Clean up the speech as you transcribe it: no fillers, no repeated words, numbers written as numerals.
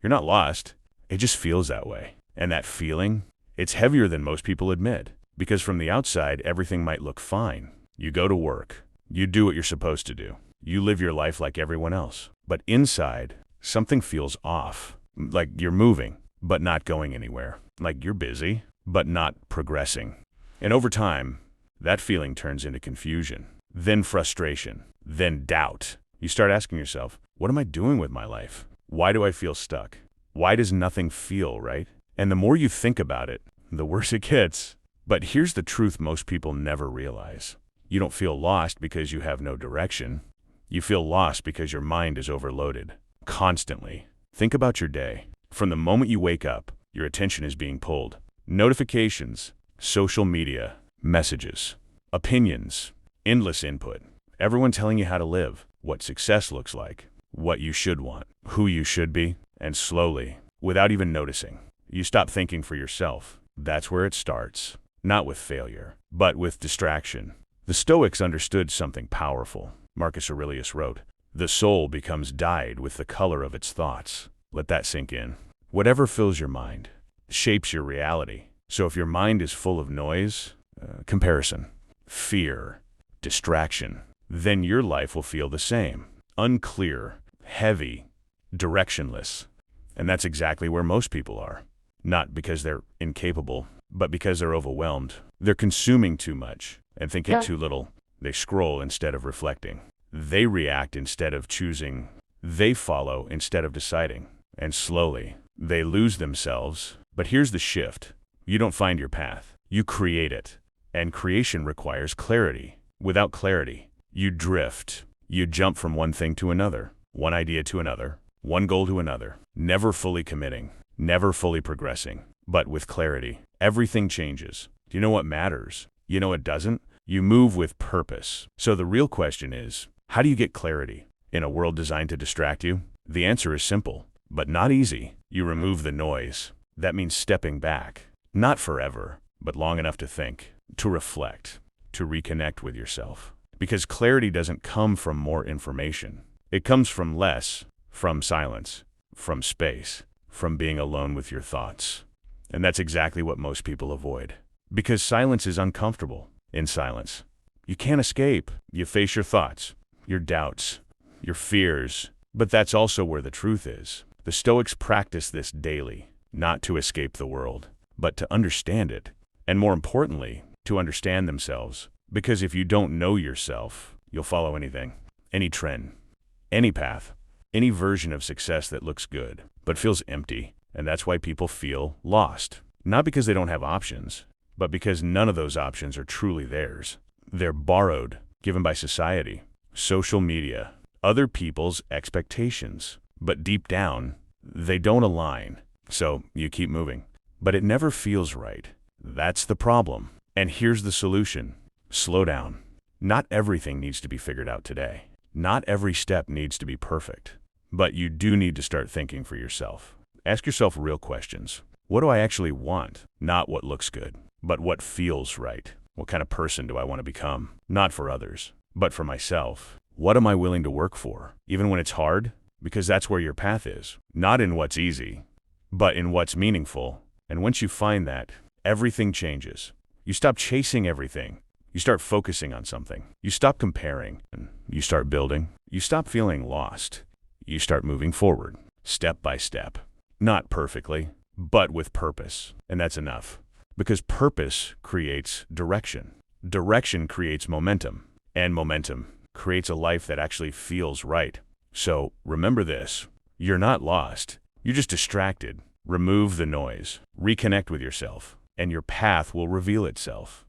You're not lost. It just feels that way. And that feeling, it's heavier than most people admit. Because from the outside, everything might look fine. You go to work. You do what you're supposed to do. You live your life like everyone else. But inside, something feels off. Like you're moving, but not going anywhere. Like you're busy, but not progressing. And over time, that feeling turns into confusion, then frustration, then doubt. You start asking yourself, what am I doing with my life? Why do I feel stuck? Why does nothing feel right? And the more you think about it, the worse it gets. But here's the truth most people never realize. You don't feel lost because you have no direction. You feel lost because your mind is overloaded. Constantly. Think about your day. From the moment you wake up, your attention is being pulled. Notifications, social media, messages, opinions, endless input. Everyone telling you how to live, what success looks like, what you should want, who you should be, and slowly, without even noticing, you stop thinking for yourself. That's where it starts. Not with failure, but with distraction. The Stoics understood something powerful. Marcus Aurelius wrote, "The soul becomes dyed with the color of its thoughts." Let that sink in. Whatever fills your mind shapes your reality. So if your mind is full of noise, comparison, fear, distraction, then your life will feel the same. Unclear, heavy, directionless. And that's exactly where most people are. Not because they're incapable, but because they're overwhelmed. They're consuming too much and thinking too little. They scroll instead of reflecting. They react instead of choosing. They follow instead of deciding. And slowly, they lose themselves. But here's the shift. You don't find your path. You create it. And creation requires clarity. Without clarity, you drift. You jump from one thing to another, one idea to another, one goal to another, never fully committing, never fully progressing. But with clarity, everything changes. Do you know what matters? You know what doesn't? You move with purpose. So the real question is, how do you get clarity in a world designed to distract you? The answer is simple, but not easy. You remove the noise. That means stepping back. Not forever, but long enough to think, to reflect, to reconnect with yourself. Because clarity doesn't come from more information. It comes from less, from silence, from space, from being alone with your thoughts. And that's exactly what most people avoid. Because silence is uncomfortable. In silence, you can't escape. You face your thoughts, your doubts, your fears. But that's also where the truth is. The Stoics practice this daily, not to escape the world, but to understand it. And more importantly, to understand themselves. Because if you don't know yourself, you'll follow anything, any trend, any path, any version of success that looks good, but feels empty. And that's why people feel lost. Not because they don't have options, but because none of those options are truly theirs. They're borrowed, given by society, social media, other people's expectations. But deep down, they don't align. So you keep moving. But it never feels right. That's the problem. And here's the solution. Slow down. Not everything needs to be figured out today. Not every step needs to be perfect. But you do need to start thinking for yourself. Ask yourself real questions. What do I actually want? Not what looks good, but what feels right. What kind of person do I want to become? Not for others, but for myself. What am I willing to work for? Even when it's hard? Because that's where your path is. Not in what's easy, but in what's meaningful. And once you find that, everything changes. You stop chasing everything. You start focusing on something. You stop comparing. You start building. You stop feeling lost. You start moving forward, step by step. Not perfectly, but with purpose. And that's enough. Because purpose creates direction. Direction creates momentum. And momentum creates a life that actually feels right. So remember this. You're not lost. You're just distracted. Remove the noise. Reconnect with yourself. And your path will reveal itself.